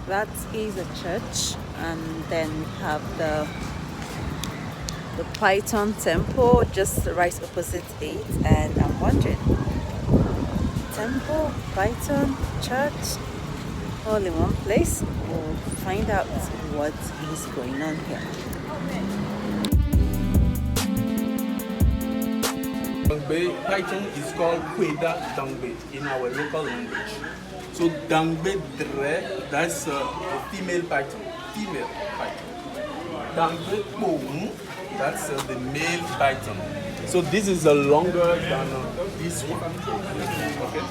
That is a church, and then we have the Python temple just right opposite it. And I'm wondering, temple, Python, church, all in one place. We'll find out what is going on here. Dangbe python is called Ouidah Dangbe in our local language. So Dangbe Dre, that's a female python. Female python. Dangbe Boum, that's the male python. So this is longer than this one. Okay.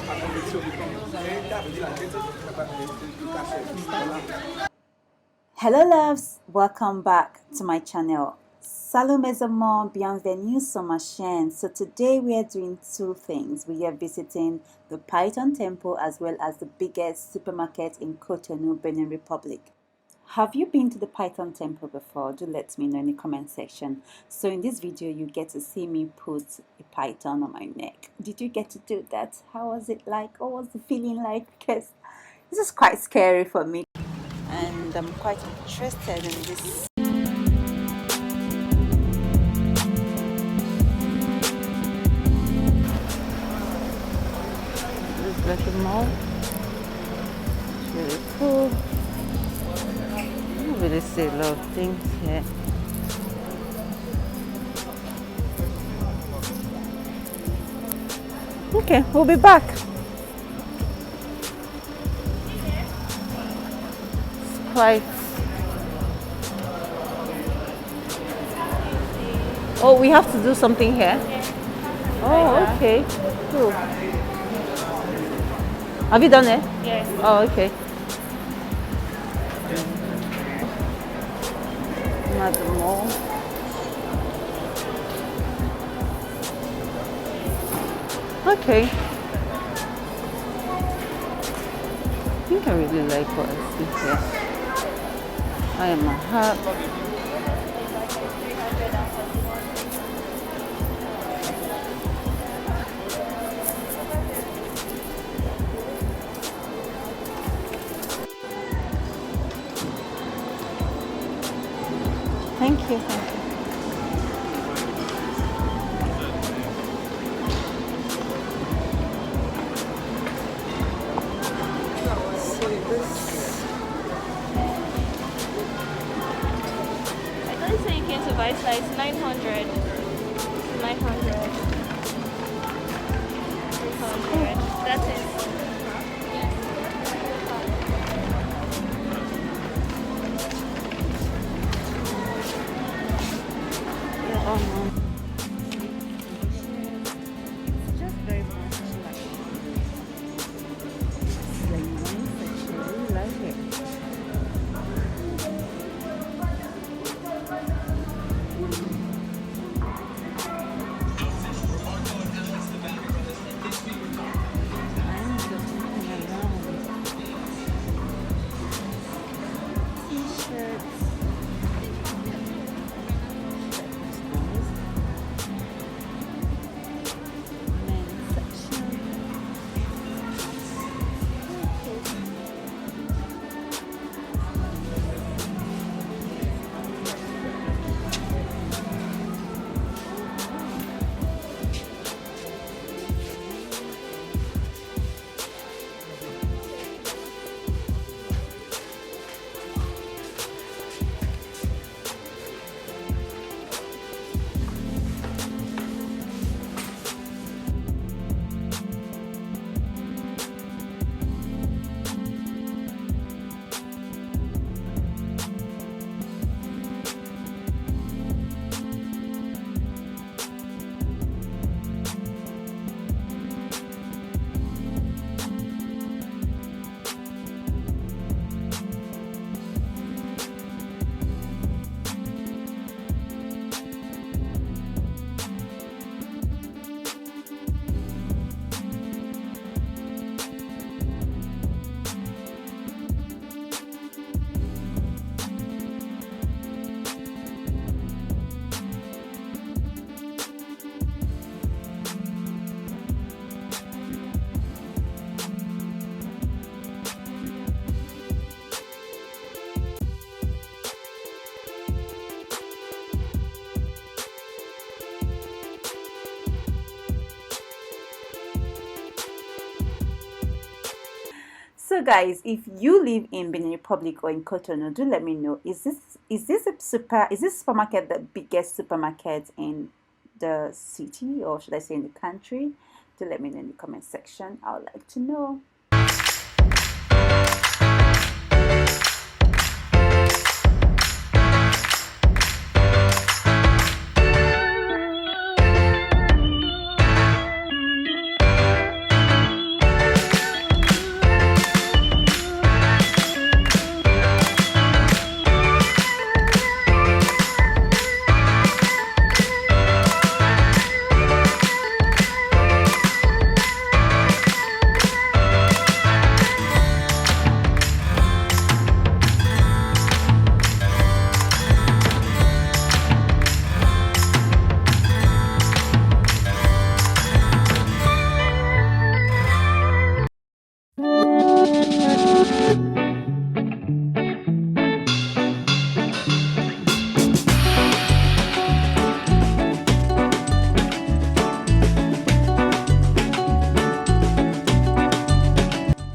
Hello loves, welcome back to my channel. Salut mes amours, bienvenue sur ma chaîne. So today we are doing two things. We are visiting the Python temple as well as the biggest supermarket in Cotonou, Benin Republic. Have you been to the Python temple before? Do let me know in the comment section. So in this video you get to see me put a python on my neck. Did you get to do that? How was it like? What was the feeling like? Because this is quite scary for me. And I'm quite interested in this. This is like a mall. It's really cool. I don't really see a lot of things here. Okay, we'll be back. It's quite. Oh, we have to do something here? Oh, okay. Cool. Have you done it? Yes. Oh, okay. I'm at the mall. Okay. I think I really like what I see here. I am a hat. Thank you, thank you. So this, I don't say you came to buy slice 900. 900. 900. That is. it's just very much like nice. I really like it. So guys, if you live in Benin Republic or in Cotonou, do let me know. Is this supermarket the biggest supermarket in the city, or should I say in the country? Do let me know in the comment section. I would like to know.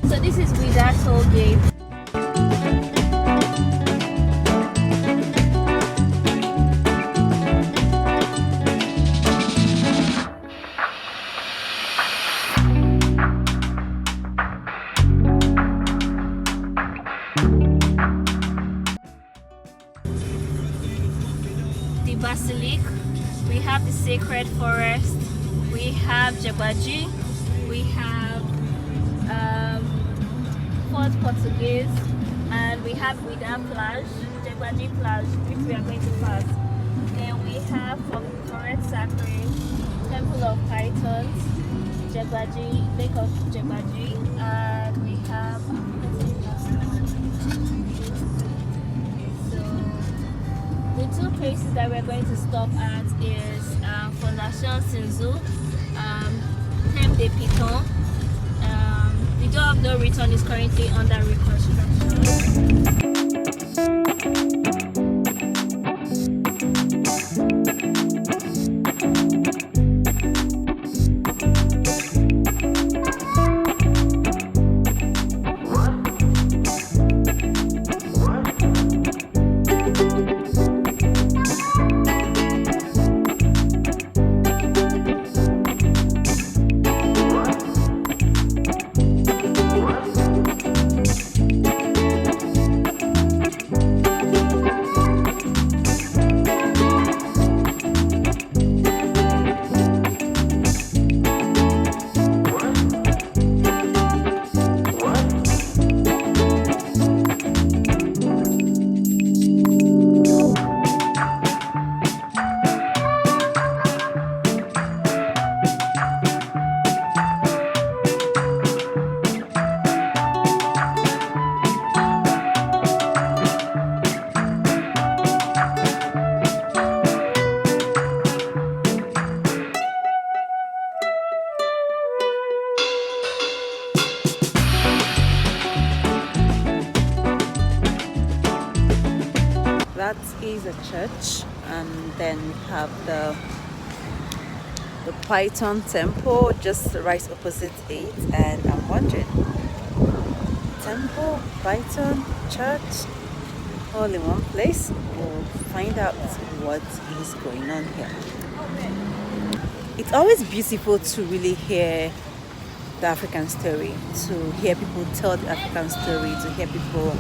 So this is Ouidah Toll gate. The basilic, we have the sacred forest, we have Jebaji, we have Fort Portuguese, and we have Ouidah plage, Jebaji plage, which we are going to pass. Then we have Forest Sacred, Temple of Pythons, Jebaji, Lake of Jebaji, and we have the two places that we're going to stop at is Fondation Sinzu, Crème de Piton. The door of no return is currently under reconstruction. That is a church, and then we have the Python temple just right opposite it. And I'm wondering, temple, Python, church, all in one place. We'll find out what is going on here. It's always beautiful to really hear the African story, to hear people tell the African story, to hear people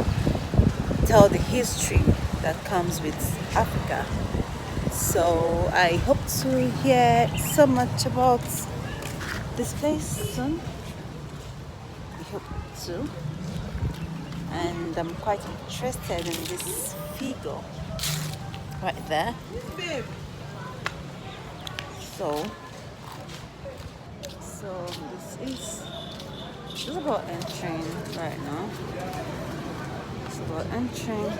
tell the history that comes with Africa. So I hope to hear so much about this place soon. I hope to. And I'm quite interested in this figure right there. So this is just about entering right now. It's about entering.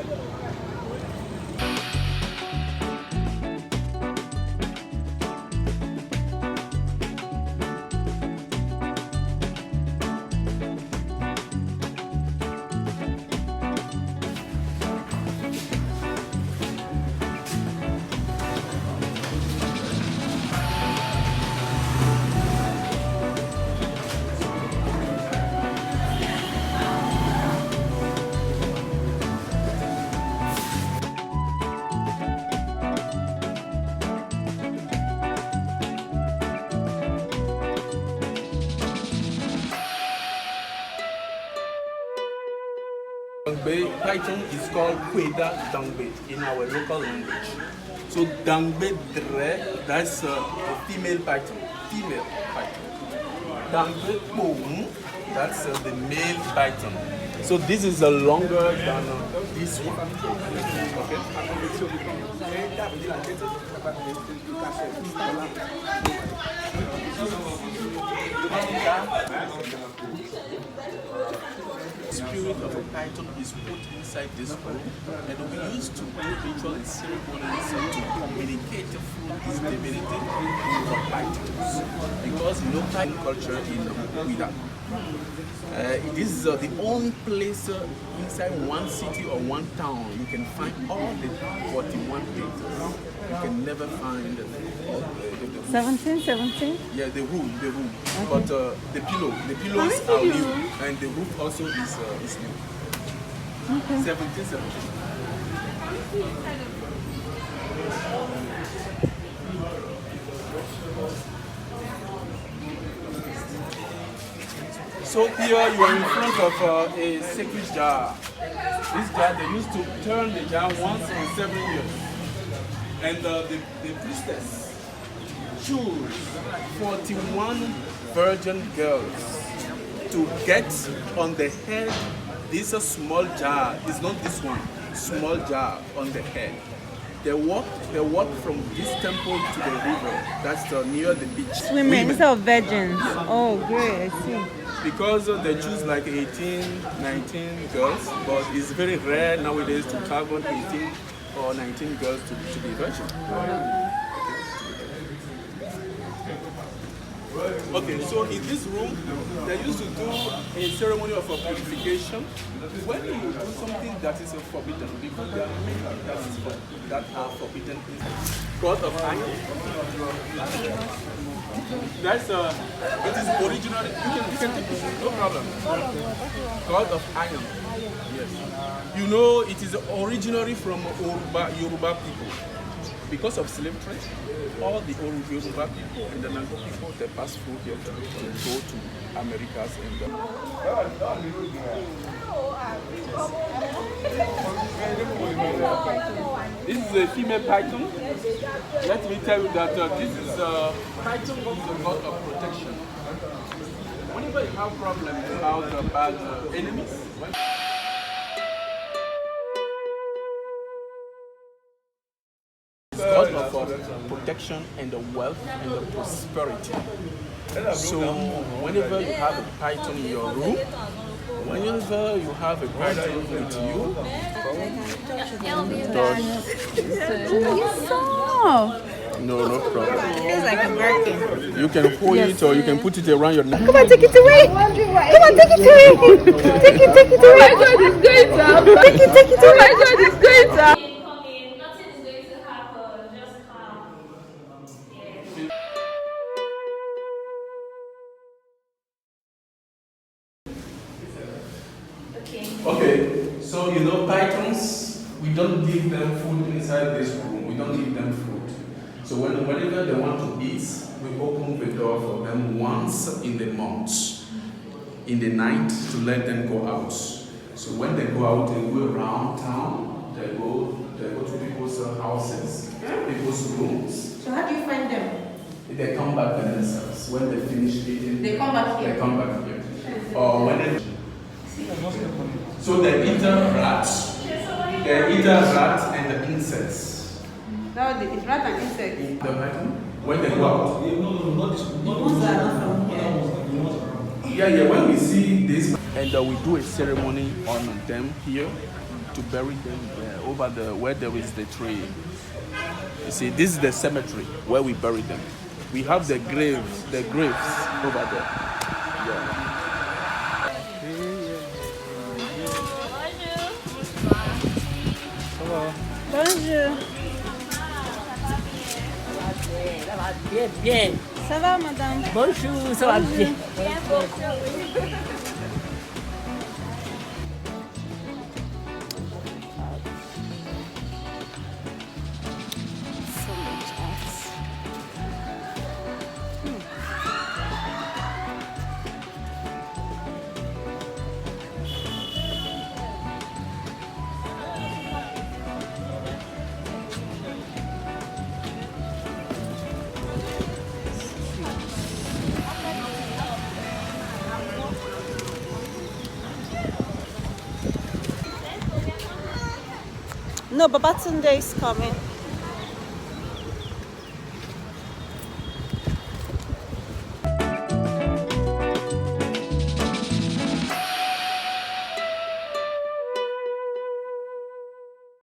Dangbe python is called Ouidah Dangbe in our local language. So Dangbe Dre, that's a female python. Female python. Dangbe Toll, that's the male python. So this is longer than this one. Okay. Spirit of a python is put inside this room, and we used to do ritual and ceremonies to communicate through this divinity for pythons. Because you know python culture in Ouidah. This is the only place inside one city or one town you can find all the 41 pythons. You can never find 17. yeah, the room. Okay. But the pillows are new, and the roof also is new. Okay. 17. So here you are in front of a sacred jar. This jar, they used to turn the jar once in 7 years. And the priestess choose 41 virgin girls to get on the head this small jar. It's not this one, small jar on the head. They walk from this temple to the river. That's near the beach. Women instead of virgins. Oh, great! I see. Because they choose like 18, 19 girls, but it's very rare nowadays to travel 18 or 19 girls to be virgin. Okay, so in this room, they used to do a ceremony of purification. When you do something that is forbidden, because there are many that are forbidden, God of iron. That's it is original. You can take it, no problem. God of iron. Yes. You know, it is originally from Yoruba people. Because of slave trade, all the Yoruba people and the Nango people, they pass through here to go to Americas and This is a female python. Let me tell you that this is python is a god of protection. Whenever you have problems about bad enemies, God of protection and the wealth and the prosperity. So whenever you have a python in your room, whenever you have a python with you, no problem. Feels like a Birkin. You can hold it or you can put it around your neck. Come on, take it away. Come on, take it away. Take it away. My God is going to happen. Take it away. My God is going to happen. Nothing is going to happen. Just calm. Okay, so you know pythons, we don't give them food inside this room. We don't give them food. So whenever they want to eat, we open the door for them once in the month, in the night, to let them go out. So when they go out, they go around town. They go to people's houses, people's rooms. So how do you find them? They come back by themselves. When they finish eating, They come back here? They come back here. Or when they... So they eat a rat. They eat a rat and the insects. Now it's rat and insect. The python, when they go out. The ones that are not from here. Yeah, when we see this, and we do a ceremony on them here to bury them over where there is the tree. You see, this is the cemetery where we bury them. We have the graves over there. Yeah. Bonjour. Ça va bien, bien. Ça va, madame? Bonjour, ça va bien. No, Babatunde is coming.